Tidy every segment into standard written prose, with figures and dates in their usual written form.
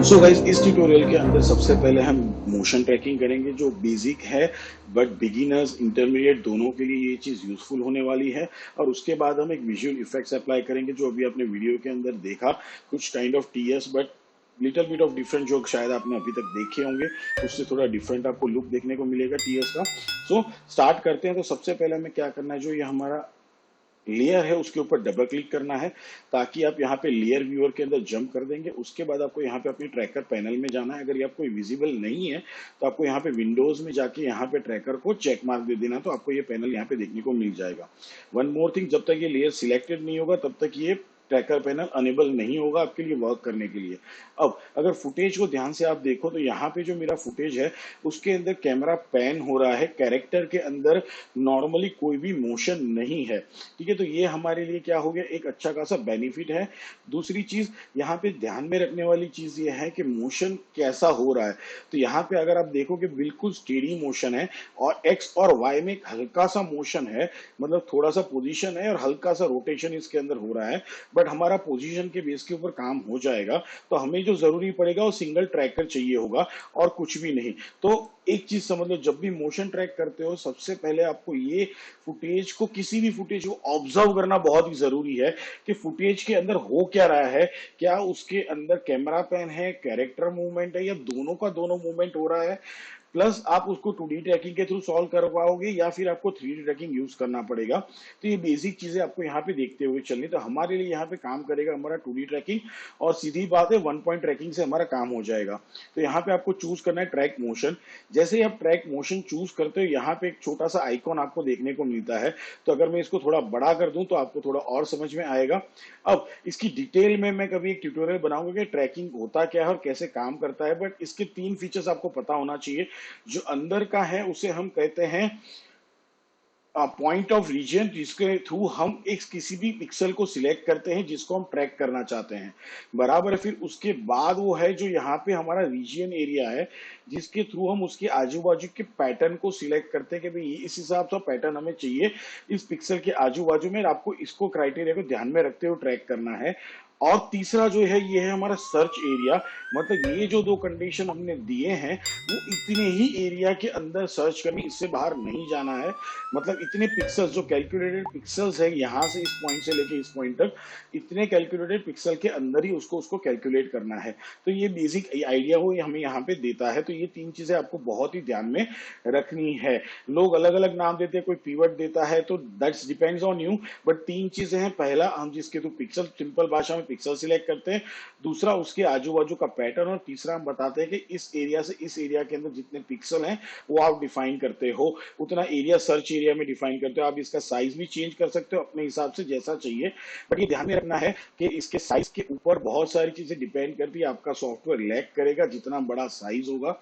So guys, इस tutorial के अंदर सबसे पहले हम मोशन ट्रैकिंग करेंगे जो बेसिक है, बट बिगिनर्स इंटरमीडिएट दोनों के लिए ये चीज़ यूजफुल होने वाली है। और उसके बाद हम एक विजुअल इफेक्ट्स अप्लाई करेंगे जो अभी आपने वीडियो के अंदर देखा, कुछ kind of TS but little bit of different जो शायद आपने अभी तक देखे होंगे, उससे थोड़ा डिफरेंट आपको लुक देखने को मिलेगा टीएस का। सो स्टार्ट करते हैं। तो सबसे पहले हमें क्या करना है, जो ये हमारा लेयर है उसके ऊपर डबल क्लिक करना है ताकि आप यहाँ पे लेयर व्यूअर के अंदर जंप कर देंगे। उसके बाद आपको यहाँ पे अपनी ट्रैकर पैनल में जाना है। अगर ये आपको विजिबल नहीं है तो आपको यहाँ पे विंडोज में जाके यहाँ पे ट्रैकर को चेक मार्क दे देना, तो आपको ये पैनल यहाँ पे देखने को मिल जाएगा। वन मोर थिंग, जब तक ये लेयर सिलेक्टेड नहीं होगा तब तक ये ट्रैकर पैनल अनेबल नहीं होगा आपके लिए वर्क करने के लिए। अब अगर फुटेज को ध्यान से आप देखो तो यहाँ पे जो मेरा फुटेज है उसके अंदर कैमरा पैन हो रहा है, कैरेक्टर के अंदर नॉर्मली कोई भी मोशन नहीं है। ठीक है, तो ये हमारे लिए क्या हो गया, एक अच्छा खासा बेनिफिट है। दूसरी चीज यहाँ पे ध्यान में रखने वाली चीज ये है कि मोशन कैसा हो रहा है। तो यहाँ पे अगर आप देखोगे बिल्कुल स्टेडी मोशन है और एक्स और वाई में एक हल्का सा मोशन है, मतलब थोड़ा सा पोजीशन है और हल्का सा रोटेशन इसके अंदर हो रहा है, बट हमारा पोजीशन के बेस के ऊपर काम हो जाएगा। तो हमें जो जरूरी पड़ेगा वो सिंगल ट्रैकर चाहिए होगा और कुछ भी नहीं। तो एक चीज समझ लो, जब भी मोशन ट्रैक करते हो सबसे पहले आपको ये फुटेज को, किसी भी फुटेज को ऑब्जर्व करना बहुत ही जरूरी है कि फुटेज के अंदर हो क्या रहा है। क्या उसके अंदर कैमरा पैन है, कैरेक्टर मूवमेंट है, या दोनों का दोनों मूवमेंट हो रहा है। प्लस आप उसको 2D ट्रैकिंग के थ्रू सॉल्व कर पाओगे या फिर आपको 3D ट्रैकिंग यूज करना पड़ेगा। तो ये बेसिक चीजें आपको यहाँ पे देखते हुए चलनी। तो हमारे लिए यहाँ पे काम करेगा हमारा 2D ट्रैकिंग, और सीधी बात है 1 पॉइंट ट्रैकिंग से हमारा काम हो जाएगा। तो यहाँ पे आपको चूज करना है ट्रैक मोशन। जैसे ही आप ट्रैक मोशन चूज करते हो यहाँ पे एक छोटा सा आइकॉन आपको देखने को मिलता है। तो अगर मैं इसको थोड़ा बड़ा कर दूं तो आपको थोड़ा और समझ में आएगा। अब इसकी डिटेल में मैं कभी एक ट्यूटोरियल बनाऊंगा कि ट्रैकिंग होता क्या है और कैसे काम करता है, बट इसके 3 फीचर्स आपको पता होना चाहिए। जो अंदर का है उसे हम कहते हैं पॉइंट ऑफ रीजन, जिसके थ्रू हम एक किसी भी पिक्सल को सिलेक्ट करते हैं जिसको हम ट्रैक करना चाहते हैं, बराबर है। फिर उसके बाद वो है जो यहाँ पे हमारा रीजन एरिया है, जिसके थ्रू हम उसके आजू बाजू के पैटर्न को सिलेक्ट करते हैं कि भाई इस हिसाब से पैटर्न हमें चाहिए इस पिक्सल के आजू बाजू में। आपको इसको क्राइटेरिया को ध्यान में रखते हुए ट्रैक करना है। और तीसरा जो है ये है हमारा सर्च एरिया। मतलब ये जो 2 कंडीशन हमने दिए हैं वो इतने ही एरिया के अंदर सर्च करनी, इससे बाहर नहीं जाना है। मतलब इतने पिक्सल्स, जो कैलकुलेटेड पिक्सल्स है यहाँ से इस पॉइंट से लेके इस पॉइंट तक, इतने कैलकुलेटेड पिक्सल के अंदर ही उसको उसको कैलकुलेट करना है। तो ये बेसिक आइडिया वो हमें यहाँ पे देता है। तो ये 3 चीजें आपको बहुत ही ध्यान में रखनी है। लोग अलग अलग नाम देते हैं, कोई पीवट देता है, तो that's depends on you. But 3 चीजें हैं, पहला हम जिसके थ्रू पिक्सल, सिंपल भाषा में पिक्सल सिलेक्ट करते हैं, दूसरा उसके आजू बाजू का पैटर्न, और तीसरा हम बताते हैं कि इस एरिया से इस एरिया के अंदर जितने पिक्सल हैं वो आप डिफाइन करते हो, उतना एरिया सर्च एरिया में डिफाइन करते हो। आप इसका साइज भी चेंज कर सकते हो अपने हिसाब से जैसा चाहिए। बट ये ध्यान में रखना है कि इसके साइज के ऊपर बहुत सारी चीजें डिपेंड करती है। आपका सॉफ्टवेयर लैग करेगा जितना बड़ा साइज होगा।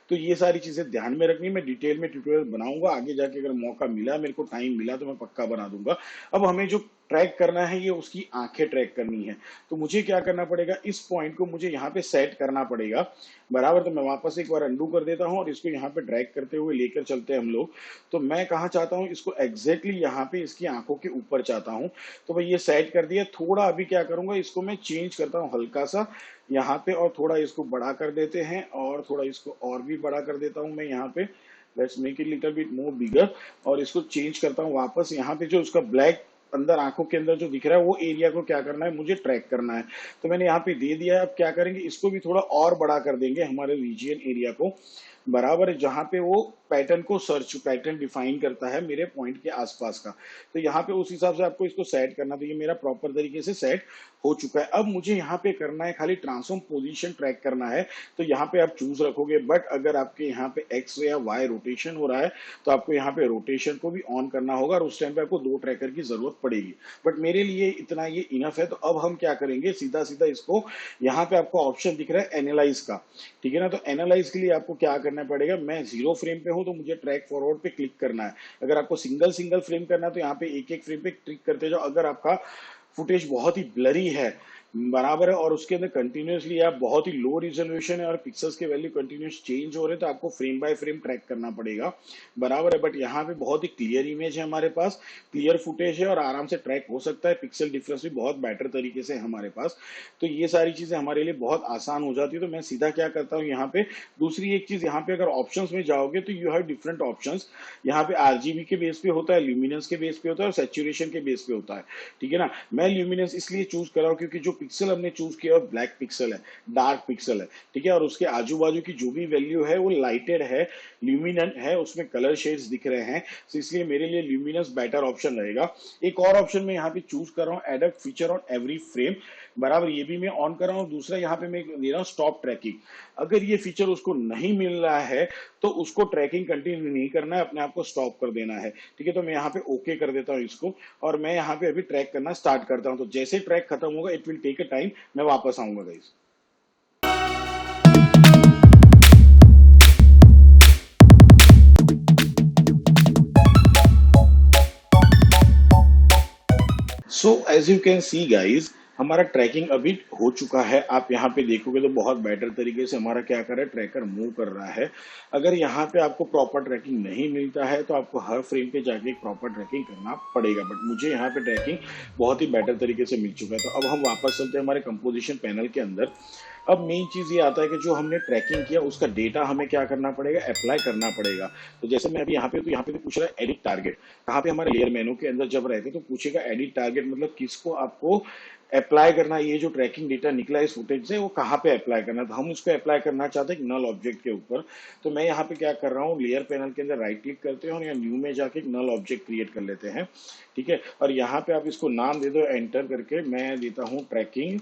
तो ये सारी चीजें ध्यान में रखनी। मैं डिटेल में ट्यूटोरियल बनाऊंगा आगे जाके, अगर मौका मिला, मेरे को टाइम मिला तो मैं पक्का बना दूंगा। अब हमें जो ट्रैक करना है ये उसकी आंखें ट्रैक करनी है। तो मुझे क्या करना पड़ेगा, इस पॉइंट को मुझे यहाँ पे सेट करना पड़ेगा, बराबर। तो मैं वापस एक बार अंडू कर देता हूँ और इसको यहाँ पे ड्रैग करते हुए लेकर चलते हैं हम लोग। तो मैं कहाँ चाहता हूँ इसको, एग्जैक्टली यहाँ पे इसकी आंखों के ऊपर चाहता हूँ। तो भाई ये सेट कर दिया। थोड़ा अभी क्या करूंगा, इसको मैं चेंज करता हूँ हल्का सा यहाँ पे, और थोड़ा इसको बड़ा कर देते हैं, और थोड़ा इसको और भी बड़ा कर देता हूँ मैं यहाँ पे। Let's make it little bit more bigger. और इसको चेंज करता हूँ वापस। यहाँ पे जो उसका ब्लैक अंदर आंखों के अंदर जो दिख रहा है वो एरिया को क्या करना है, मुझे ट्रैक करना है। तो मैंने यहाँ पे दे दिया है। अब क्या करेंगे, इसको भी थोड़ा और बड़ा कर देंगे हमारे रीजियन एरिया को, बराबर है, जहां पे वो पैटर्न को सर्च, पैटर्न डिफाइन करता है मेरे पॉइंट के आसपास का। तो यहाँ पे उस हिसाब से आपको इसको सेट करना। तो ये मेरा प्रॉपर तरीके से सेट हो चुका है। अब मुझे यहाँ पे करना है खाली ट्रांसफॉर्म पोजीशन ट्रैक करना है। तो यहाँ पे आप चूज रखोगे, बट अगर आपके यहाँ पे एक्स या वाई रोटेशन हो रहा है तो आपको यहाँ पे रोटेशन को भी ऑन करना होगा, और उस टाइम पे आपको 2 ट्रैकर की जरूरत पड़ेगी। बट मेरे लिए इतना ये इनफ है। तो अब हम क्या करेंगे, सीधा सीधा इसको, यहाँ पे आपको ऑप्शन दिख रहा है एनालाइज का, ठीक है ना। तो एनालाइज के लिए आपको क्या करना पड़ेगा, मैं 0 फ्रेम पे हूं तो मुझे ट्रैक फॉरवर्ड पे क्लिक करना है। अगर आपको सिंगल सिंगल फ्रेम करना है तो यहाँ पे एक एक फ्रेम पे क्लिक करते जाओ। अगर आपका फुटेज बहुत ही ब्लरी है बराबर है, और उसके अंदर कंटिन्यूअसली आप बहुत ही लो रिजोल्यूशन है और पिक्सल्स के वैल्यू कंटिन्यूस चेंज हो रहे हैं, तो आपको फ्रेम बाय फ्रेम ट्रैक करना पड़ेगा। बराबर है, बट यहाँ पे बहुत ही क्लियर इमेज है हमारे पास, क्लियर फुटेज है और आराम से ट्रैक हो सकता है। पिक्सल डिफरेंस भी बहुत बेटर तरीके से है हमारे पास, तो ये सारी चीजें हमारे लिए बहुत आसान हो जाती है। तो मैं सीधा क्या करता हूँ यहाँ पे, दूसरी एक चीज यहाँ पे अगर ऑप्शंस में जाओगे तो यू हैव डिफरेंट ऑप्शंस। यहाँ पे आरजीबी के बेस पे होता है, ल्यूमिनेंस के बेस पे होता है और सैचुरेशन के बेस पे होता है। ठीक है ना, मैं ल्यूमिनेंस इसलिए चूज कर रहा हूँ क्योंकि जो पिक्सल हमने चूज किया वो ब्लैक पिक्सल है, डार्क पिक्सल है। ठीक है, और उसके आजू बाजू की जो भी वैल्यू है वो लाइटेड है, ल्यूमिनेंट है, उसमें कलर शेड्स दिख रहे हैं, तो इसलिए मेरे लिए ल्यूमिनेंस बेटर ऑप्शन रहेगा। एक और ऑप्शन मैं यहाँ पे चूज कर रहा हूँ, adapt feature on every frame. बराबर, ये भी मैं ऑन कर रहा हूँ। दूसरा यहाँ पे मैं दे रहा हूँ स्टॉप ट्रैकिंग। अगर ये फीचर उसको नहीं मिल रहा है तो उसको ट्रैकिंग कंटिन्यू नहीं करना है, अपने आप को स्टॉप कर देना है। ठीक है, तो मैं यहाँ पे ओके कर देता हूँ इसको, और मैं यहाँ पे अभी ट्रैक करना स्टार्ट करता हूँ। तो जैसे ट्रैक खत्म होगा, it will take a time, मैं वापस आऊंगा guys. So as you can see guys, हमारा ट्रैकिंग अभी हो चुका है। आप यहाँ पे देखोगे तो बहुत बेटर तरीके से हमारा क्या कर रहा है, ट्रैकर मूव कर रहा है। अगर यहाँ पे आपको प्रॉपर ट्रैकिंग नहीं मिलता है तो आपको हर फ्रेम पे जाके एक प्रॉपर ट्रैकिंग करना पड़ेगा, बट मुझे यहाँ पे ट्रैकिंग बहुत ही बेटर तरीके से मिल चुका है। तो अब हम वापस चलते हैं हमारे कंपोजिशन पैनल के अंदर। अब मेन चीज ये आता है कि जो हमने ट्रैकिंग किया उसका डेटा हमें क्या करना पड़ेगा, अप्लाई करना पड़ेगा। तो जैसे मैं अभी यहाँ पे तो पूछ रहा है एडिट टारगेट, कहाँ पे हमारे लेयर मेनू के अंदर जब रहते तो पूछेगा एडिट टारगेट, मतलब किसको आपको अप्लाई करना है। ये जो ट्रैकिंग डेटा निकला है इस फुटेज से वो कहाँ पे अप्लाई करना है, तो हम उसको अप्लाई करना चाहते हैं नल ऑब्जेक्ट के ऊपर। तो मैं यहाँ पे क्या कर रहा हूँ, लेयर पैनल के अंदर राइट क्लिक करते हैं और यहाँ न्यू में जाके एक नल ऑब्जेक्ट क्रिएट कर लेते हैं। ठीक है, और यहाँ पे आप इसको नाम दे दो एंटर करके, मैं देता हूँ ट्रैकिंग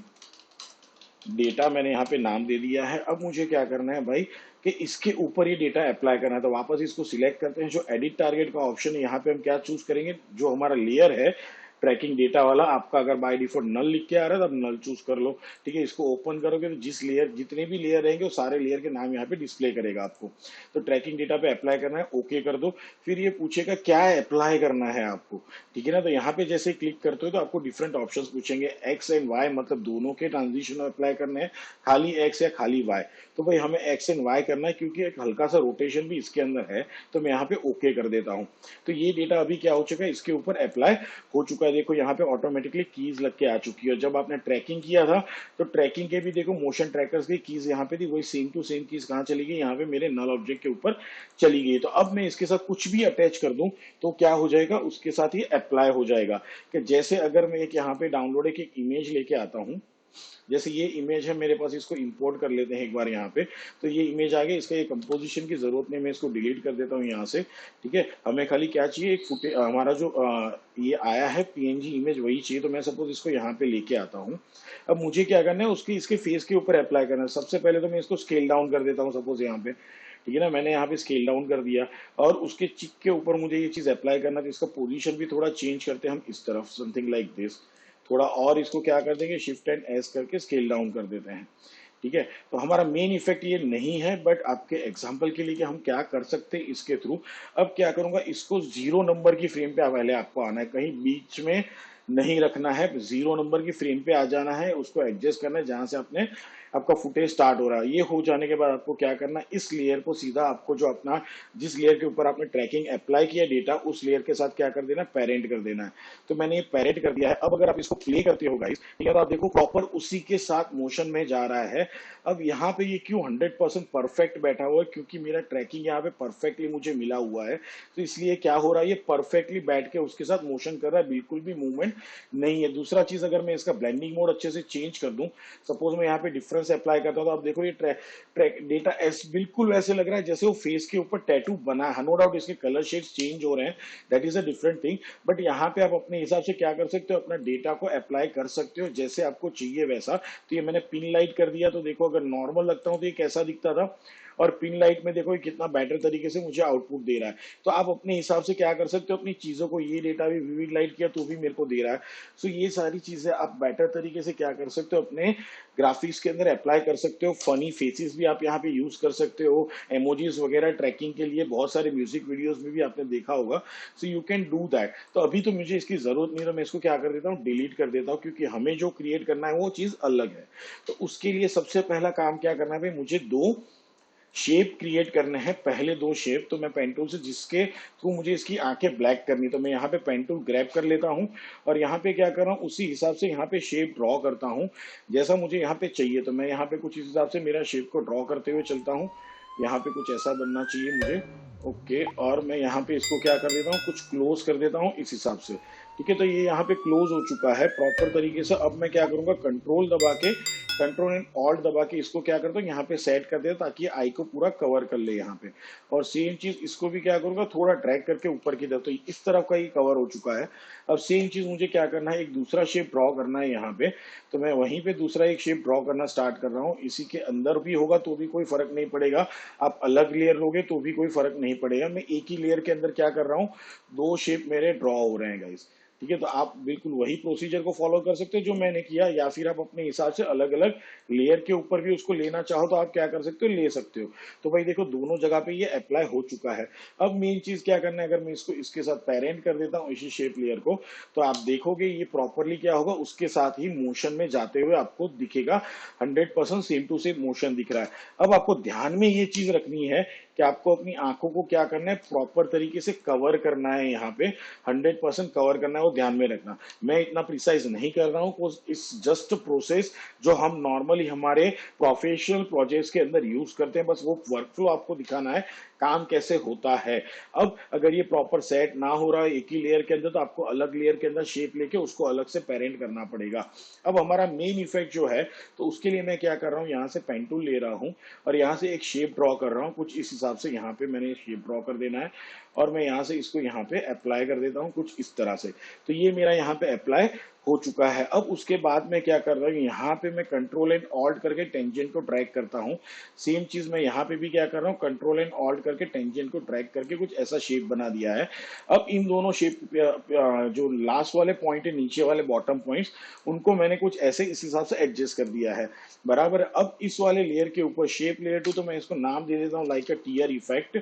डेटा, मैंने यहाँ पे नाम दे दिया है। अब मुझे क्या करना है भाई, कि इसके ऊपर ये डेटा अप्लाई करना है। तो वापस इसको सिलेक्ट करते हैं, जो एडिट टारगेट का ऑप्शन है यहाँ पे हम क्या चूज करेंगे, जो हमारा लेयर है ट्रैकिंग डेटा वाला, आपका अगर बाय डिफॉल्ट नल लिख के आ रहा है तो आप नल चूज कर लो। ठीक है, इसको ओपन करोगे तो जिस लेयर, जितने भी लेयर रहेंगे वो सारे लेयर के नाम यहाँ पे डिस्प्ले करेगा आपको। तो ट्रैकिंग डेटा पे अप्लाई करना है, ओके कर दो। फिर ये पूछेगा क्या अप्लाई करना है आपको। ठीक है ना, तो यहाँ पे जैसे क्लिक करते हो तो आपको डिफरेंट ऑप्शंस पूछेंगे, एक्स एंड वाई, मतलब दोनों के ट्रांजिशन अप्लाई करने हैं, खाली एक्स या खाली वाई। तो भाई हमें एक्स एंड वाई करना है क्योंकि एक हल्का सा रोटेशन भी इसके अंदर है, तो मैं यहाँ पे ओके कर देता हूँ। तो ये डेटा अभी क्या हो चुका है, इसके ऊपर अप्लाई हो चुका है। देखो यहाँ पे ऑटोमेटिकली कीज लग के आ चुकी है। जब आपने ट्रैकिंग किया था तो ट्रैकिंग के भी देखो मोशन ट्रैकर्स की कीज यहाँ पे थी, वही सेम टू सेम कीज कहाँ चली गई, यहाँ पे मेरे नल ऑब्जेक्ट के ऊपर चली गई। तो अब मैं इसके साथ कुछ भी अटैच कर दूं तो क्या हो जाएगा, उसके साथ ही अप्लाई हो जाएगा। कि जैसे अगर मैं एक यहाँ पे डाउनलोड एक इमेज लेके आता हूँ, जैसे ये इमेज है मेरे पास, इसको इंपोर्ट कर लेते हैं एक बार यहाँ पे। तो ये इमेज आ गई, इसका ये कंपोजिशन की जरूरत नहीं, मैं इसको डिलीट कर देता हूँ यहाँ से। ठीक है, हमें खाली क्या चाहिए, एक फुटे हमारा जो ये आया है पीएनजी इमेज वही चाहिए। तो मैं सपोज इसको यहाँ पे लेके आता हूँ। अब मुझे क्या करना है, उसकी इसके फेस के ऊपर अप्लाई करना है। सबसे पहले तो मैं इसको स्केल डाउन कर देता हूँ सपोज यहाँ पे। ठीक है ना, मैंने यहाँ पे स्केल डाउन कर दिया और उसके चिक के ऊपर मुझे ये चीज अप्लाई करना है। तो इसका पोजीशन भी थोड़ा चेंज करते हैं हम इस तरफ, समथिंग लाइक दिस। थोड़ा और इसको क्या कर देंगे, शिफ्ट एंड एस करके स्केल डाउन कर देते हैं। ठीक है, तो हमारा मेन इफेक्ट ये नहीं है, बट आपके एग्जांपल के लिए कि हम क्या कर सकते हैं इसके थ्रू। अब क्या करूंगा, इसको 0 नंबर की फ्रेम पे पहले आपको आना है, कहीं बीच में नहीं रखना है, 0 नंबर की फ्रेम पे आ जाना है, उसको एडजस्ट करना है जहां से आपने आपका फुटेज स्टार्ट हो रहा है। ये हो जाने के बाद आपको क्या करना है, इस लेयर को सीधा आपको जो अपना, जिस लेयर के ऊपर आपने ट्रैकिंग अप्लाई किया डेटा, उस लेयर के साथ क्या कर देना, पेरेंट कर देना है। तो मैंने ये पेरेंट कर दिया है। अब अगर आप इसको प्ले करते हो गाइस, ठीक है, तो आप देखो प्रॉपर उसी के साथ मोशन में जा रहा है। अब यहाँ पे ये क्यों 100% परफेक्ट बैठा हुआ है, क्योंकि मेरा ट्रैकिंग यहाँ पे परफेक्टली मुझे मिला हुआ है। तो इसलिए क्या हो रहा है, ये परफेक्टली बैठ के उसके साथ मोशन कर रहा है, बिल्कुल भी मूवमेंट नहीं है। दूसरा चीज, अगर मैं इसका ब्लेंडिंग मोड अच्छे से चेंज कर दूं, सपोज मैं यहाँ पे डिफरेंस अप्लाई करता हूं, तो आप देखो ये ट्रैक डेटा एस बिल्कुल वैसे लग रहा है जैसे वो फेस के ऊपर टैटू बना है। नो डाउट इसके कलर शेड्स चेंज हो रहे हैं, that is a different thing, but यहाँ पे आप अपने हिसाब से क्या कर सकते हो, अपना डेटा को अप्लाई कर सकते हो जैसे आपको चाहिए वैसा। तो ये मैंने पिन लाइट कर दिया, तो देखो अगर नॉर्मल लगता हूँ तो ये कैसा दिखता था, और पिन लाइट में देखो ये कितना बेटर तरीके से मुझे आउटपुट दे रहा है। तो आप अपने हिसाब से क्या कर सकते हो, अपनी चीजों को, ये डेटा भी विविड लाइट किया तो भी मेरे को दे रहा है। सो ये सारी चीजें आप बेटर तरीके से क्या कर सकते हो, अपने ग्राफिक्स के अंदर अप्लाई कर सकते हो। फनी फेसेस भी आप यहाँ पे यूज कर सकते हो, एमोजीज वगैरह ट्रैकिंग के लिए, बहुत सारे म्यूजिक वीडियोस में भी आपने देखा होगा। So you can do that. तो अभी तो मुझे इसकी जरूरत नहीं, तो मैं इसको क्या कर देता हूँ, डिलीट कर देता हूँ, क्योंकि हमें जो क्रिएट करना है वो चीज अलग है। तो उसके लिए सबसे पहला काम क्या करना है भाई, मुझे दो शेप क्रिएट करने हैं, पहले दो शेप। तो मैं पेन टूल से, जिसके थ्रू मुझे इसकी आंखें ब्लैक करनी, तो मैं यहाँ पे पेन टूल ग्रैब कर लेता हूँ और यहाँ पे क्या कर रहा हूँ, उसी हिसाब से यहाँ पे शेप ड्रॉ करता हूँ जैसा मुझे यहाँ पे चाहिए। तो मैं यहाँ पे कुछ इस हिसाब से मेरा शेप को ड्रॉ करते हुए चलता हूँ। यहाँ पे कुछ ऐसा बनना चाहिए मुझे, ओके। और मैं यहाँ पे इसको क्या कर देता हूँ, कुछ क्लोज कर देता हूँ इस हिसाब से, ठीक है। तो ये यहाँ पे क्लोज हो चुका है प्रॉपर तरीके से। अब मैं क्या करूंगा, कंट्रोल दबा के, कंट्रोल एंड ऑल्ट दबा के इसको क्या करता हूँ, यहाँ पे सेट कर देता ताकि आई को पूरा कवर कर ले यहाँ पे। और सेम चीज इसको भी क्या करूंगा, थोड़ा ड्रैग करके ऊपर की तरफ, तो इस तरफ का ये कवर हो चुका है। अब सेम चीज मुझे क्या करना है, एक दूसरा शेप ड्रॉ करना है यहाँ पे। तो मैं वहीं पे दूसरा एक शेप ड्रॉ करना स्टार्ट कर रहा हूँ। इसी के अंदर भी होगा तो भी कोई फर्क नहीं पड़ेगा, आप अलग लेयर लोगे तो भी कोई फर्क नहीं पड़ेगा। मैं एक ही लेयर के अंदर क्या कर रहा हूँ, दो शेप मेरे ड्रॉ हो रहे हैं गाइस, ठीक है। तो आप बिल्कुल वही प्रोसीजर को फॉलो कर सकते हो जो मैंने किया, या फिर आप अपने हिसाब से अलग अलग लेयर के ऊपर भी उसको लेना चाहो तो आप क्या कर सकते हो, ले सकते हो। तो भाई देखो दोनों जगह पे ये अप्लाई हो चुका है। अब मेन चीज क्या करना है, अगर मैं इसको इसके साथ पेरेंट कर देता हूँ इसी शेप लेयर को, तो आप देखोगे ये प्रॉपरली क्या होगा, उसके साथ ही मोशन में जाते हुए आपको दिखेगा। 100% सेम टू सेम मोशन दिख रहा है। अब आपको ध्यान में ये चीज रखनी है कि आपको अपनी आंखों को क्या करना है, प्रॉपर तरीके से कवर करना है, यहाँ पे 100% कवर करना है, वो ध्यान में रखना। मैं इतना प्रिसाइज नहीं कर रहा हूँ, इस जस्ट प्रोसेस जो हम नॉर्मली हमारे प्रोफेशनल प्रोजेक्ट्स के अंदर यूज करते हैं, बस वो वर्कफ्लो आपको दिखाना है काम कैसे होता है। अब अगर ये प्रॉपर सेट ना हो रहा है एक ही लेयर के अंदर, तो आपको अलग लेयर के अंदर शेप लेके उसको अलग से पेरेंट करना पड़ेगा। अब हमारा मेन इफेक्ट जो है, तो उसके लिए मैं क्या कर रहा हूँ, यहाँ से पेन टूल ले रहा हूँ और यहाँ से एक शेप ड्रॉ कर रहा हूँ कुछ इस हिसाब से। यहाँ पे मैंने शेप ड्रॉ कर देना है और मैं यहाँ से इसको यहाँ पे अप्लाई कर देता हूँ कुछ इस तरह से। तो ये मेरा यहाँ पे अप्लाई हो चुका है। अब उसके बाद मैं क्या कर रहा हूँ, यहाँ पे मैं कंट्रोल एंड ऑल्ट करके टेंजेंट को ड्रैग करता हूँ। सेम चीज मैं यहाँ पे भी क्या कर रहा हूँ, कंट्रोल एंड ऑल्ट करके टेंजेंट को ड्रैग करके कुछ ऐसा शेप बना दिया है। अब इन दोनों शेप, जो लास्ट वाले पॉइंट है, नीचे वाले बॉटम पॉइंट्स, उनको मैंने कुछ ऐसे इस हिसाब से एडजस्ट कर दिया है, बराबर। अब इस वाले लेयर के ऊपर शेप लेयर 2, तो मैं इसको नाम दे देता हूँ लाइक अ टीयर इफेक्ट,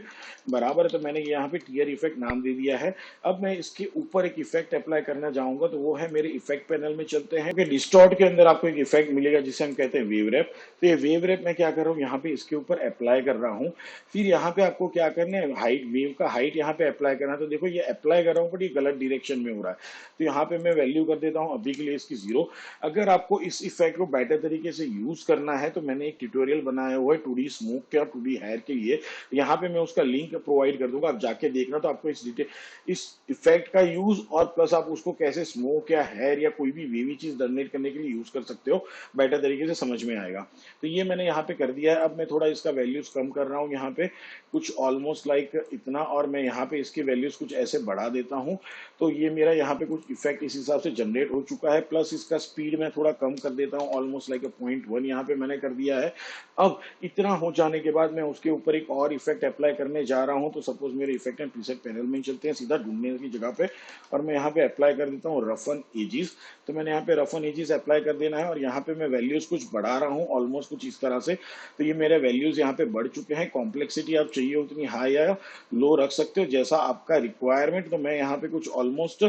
बराबर। तो मैंने यहाँ पे टीयर इफेक्ट नाम दे दिया है। अब मैं इसके ऊपर एक इफेक्ट अप्लाई करना चाहूंगा, तो वो है मेरे इफेक्ट पैनल में चलते हैं कि डिस्टॉर्ट के अंदर आपको एक इफेक्ट मिलेगा जिसे हम कहते हैं वेव रैप। तो ये वेव रैप मैं क्या कर रहा हूँ, यहाँ पे इसके ऊपर अप्लाई कर रहा हूँ। फिर यहाँ पे आपको क्या करना है, हाइट, वेव का हाइट यहाँ पे अप्लाई करना है। तो देखो ये अप्लाई कर रहा हूँ बट ये गलत डायरेक्शन में हो रहा है, तो यहाँ पे मैं वैल्यू कर देता हूँ अभी के लिए इसकी 0। अगर आपको इस इफेक्ट को बेटर तरीके से यूज करना है तो मैंने एक ट्यूटोरियल बनाया हुआ है 2D स्मोक के और 2D हेयर के लिए, यहाँ पे मैं उसका लिंक प्रोवाइड कर दूंगा, आप जाके देखना। तो आपको इस इफेक्ट का यूज और प्लस आप उसको कैसे स्मोक या हेयर या कोई भी वेवी चीज जनरेट करने के लिए यूज कर सकते हो, बेटर तरीके से समझ में आएगा। तो ये मैंने यहाँ पे कर दिया है। अब मैं थोड़ा इसका वैल्यूज कम कर रहा हूँ, यहाँ पे कुछ ऑलमोस्ट लाइक इतना, और मैं यहाँ पे इसकी वैल्यूज कुछ ऐसे बढ़ा देता हूँ। तो ये मेरा यहाँ पे कुछ इफेक्ट इस हिसाब से जनरेट हो चुका है। प्लस इसका स्पीड मैं थोड़ा कम कर देता हूँ, ऑलमोस्ट लाइक 0.1 यहाँ पे मैंने कर दिया है। अब इतना हो जाने के बाद मैं उसके ऊपर एक और इफेक्ट अप्लाई करने जा रहा हूँ। तो सपोज मेरे इफेक्ट एंड प्रीसेट पैनल में चलते हैं सीधा ढूंढने की जगह पे, और मैं यहाँ पे अप्लाई कर देता हूँ रफन एजिस। तो मैंने यहाँ पे रफन एजिस अप्लाई कर देना है और यहाँ पे मैं वैल्यूज कुछ बढ़ा रहा हूँ ऑलमोस्ट कुछ इस तरह से। तो ये मेरे वैल्यूज यहाँ पे बढ़ चुके हैं। कॉम्प्लेक्सिटी आप चाहिए उतनी हाई या लो रख सकते हो जैसा आपका रिक्वायरमेंट। तो मैं यहाँ पे कुछ ऑलमोस्ट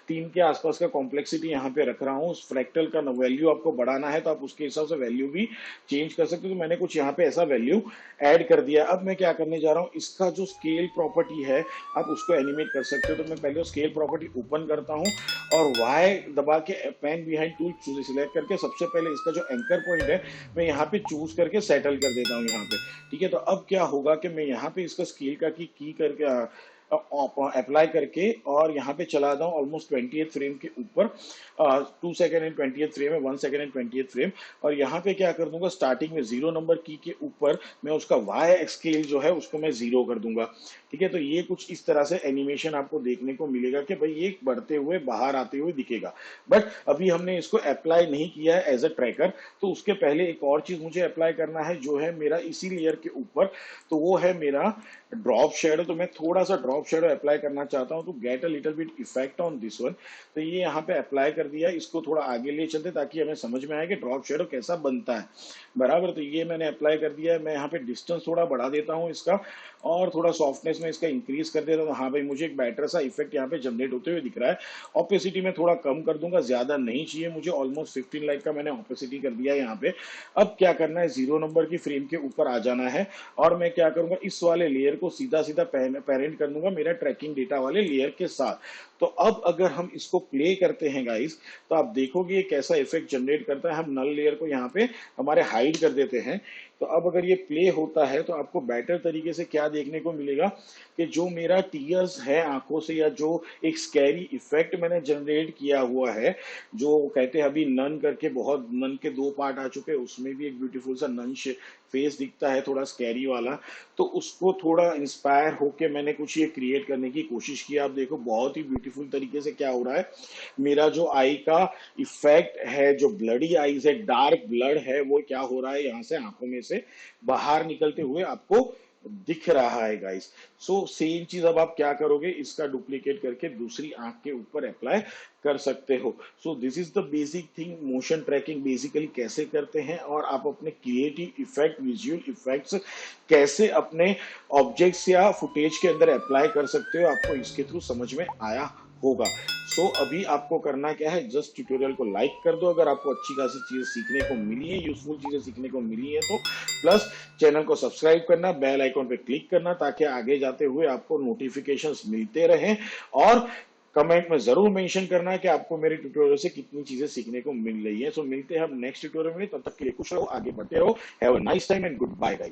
3 के आसपास का कॉम्प्लेक्सिटी यहाँ पे रख रहा हूँ। फ्रैक्टल का वैल्यू आपको बढ़ाना है तो आप उसके हिसाब से वैल्यू भी चेंज कर सकते हो। तो मैंने कुछ यहाँ पे ऐसा वैल्यू ऐड कर दिया। अब मैं क्या करने जा रहा हूँ, इसका जो स्केल प्रॉपर्टी है आप उसको एनिमेट कर सकते हो। तो मैं पहले स्केल प्रॉपर्टी ओपन करता हूँ और वाई दबा के पैन बिहाइंड टूल सिलेक्ट करके सबसे पहले इसका जो एंकर पॉइंट है मैं यहाँ पे चूज करके सेटल कर देता हूँ यहाँ पे, ठीक है। तो अब क्या होगा कि मैं यहाँ पे इसका स्केल का की करके अप्लाई करके और यहाँ पे चला जाऊँ ऑलमोस्ट 20th फ्रेम के ऊपर, 2 सेकेंड एंड 20th फ्रेम है, 1 सेकेंड एंड 20th फ्रेम, और यहाँ पे क्या कर दूंगा, स्टार्टिंग में 0 नंबर की के ऊपर मैं उसका वाई स्केल जो है उसको मैं 0 कर दूंगा। ठीक है, तो ये कुछ इस तरह से एनिमेशन आपको देखने को मिलेगा कि भाई ये बढ़ते हुए बाहर आते हुए दिखेगा। बट अभी हमने इसको अप्लाई नहीं किया है एज अ ट्रैकर, तो उसके पहले एक और चीज मुझे अप्लाई करना है जो है मेरा इसी लेयर के ऊपर, तो वो है मेरा ड्रॉप शेडो। तो मैं थोड़ा सा ड्रॉप शेडो अप्लाई करना चाहता हूं, तो get a little bit effect on this one. तो ये यहाँ पे अप्लाई कर दिया, इसको थोड़ा आगे ले चलते ताकि हमें समझ में आए कि ड्रॉप शेडो कैसा बनता है। बराबर, तो ये मैंने अप्लाई कर दिया है। मैं यहाँ पे डिस्टेंस थोड़ा बढ़ा देता हूँ इसका, और थोड़ा सॉफ्टनेस में इसका इंक्रीज कर देता हूँ। हाँ भाई, मुझे एक बेटर सा इफेक्ट यहाँ पे जनरेट होते हुए दिख रहा है। ऑपेसिटी में थोड़ा कम कर दूंगा, ज्यादा नहीं चाहिए मुझे, ऑलमोस्ट 15 लाइक का मैंने ऑपेसिटी कर दिया यहाँ पे। अब क्या करना है, 0 नंबर की फ्रेम के ऊपर आ जाना है, और मैं क्या करूंगा, इस वाले लेयर को सीधा सीधा पेरेंट कर दूंगा मेरा ट्रैकिंग डेटा वाले लेयर के साथ। तो अब अगर हम इसको प्ले करते हैं गाइस, तो आप देखोगे ये कैसा इफेक्ट जनरेट करता है। हम नल लेयर को यहाँ पे हमारे हाइड कर देते हैं। तो अब अगर ये प्ले होता है तो आपको बेटर तरीके से क्या देखने को मिलेगा कि जो मेरा टीयर्स है आंखों से, या जो एक स्कैरी इफेक्ट मैंने जनरेट किया हुआ है, जो कहते हैं अभी नन करके, बहुत नन के 2 पार्ट आ चुके हैं, उसमें भी एक ब्यूटीफुल सा नन फेस दिखता है थोड़ा स्कैरी वाला। तो उसको थोड़ा इंस्पायर होके मैंने कुछ ये क्रिएट करने की कोशिश की। आप देखो बहुत ही ब्यूटीफुल तरीके से क्या हो रहा है, मेरा जो आई का इफेक्ट है, जो ब्लडी आईज है, डार्क ब्लड है, वो क्या हो रहा है, यहाँ से आंखों में से बाहर निकलते हुए आपको दिख रहा है गाइस। सो सेम चीज अब आप क्या करोगे, इसका डुप्लीकेट करके दूसरी आंख के ऊपर अप्लाई कर सकते हो। So this is the basic thing, motion tracking basically कैसे करते हैं, और आप अपने क्रिएटिव इफेक्ट, विजुअल इफेक्ट्स कैसे अपने ऑब्जेक्ट्स या फुटेज के अंदर अप्लाई कर सकते हो, आपको इसके थ्रू समझ में आया होगा। सो अभी आपको करना क्या है, जस्ट ट्यूटोरियल को लाइक कर दो अगर आपको अच्छी खासी चीजें सीखने को मिली है, यूजफुल चीजें सीखने को मिली है तो। प्लस चैनल को सब्सक्राइब करना, बेल आइकॉन पे क्लिक करना, ताकि आगे जाते हुए आपको नोटिफिकेशंस मिलते रहें। और कमेंट में जरूर मेंशन करना कि आपको मेरे ट्यूटोरियल से कितनी चीजें सीखने को मिल रही है। सो मिलते हैं हम नेक्स्ट ट्यूटोरियल में, तब तक के लिए खुश रहो, आगे बढ़ते रहो। Have a nice time and good bye guys.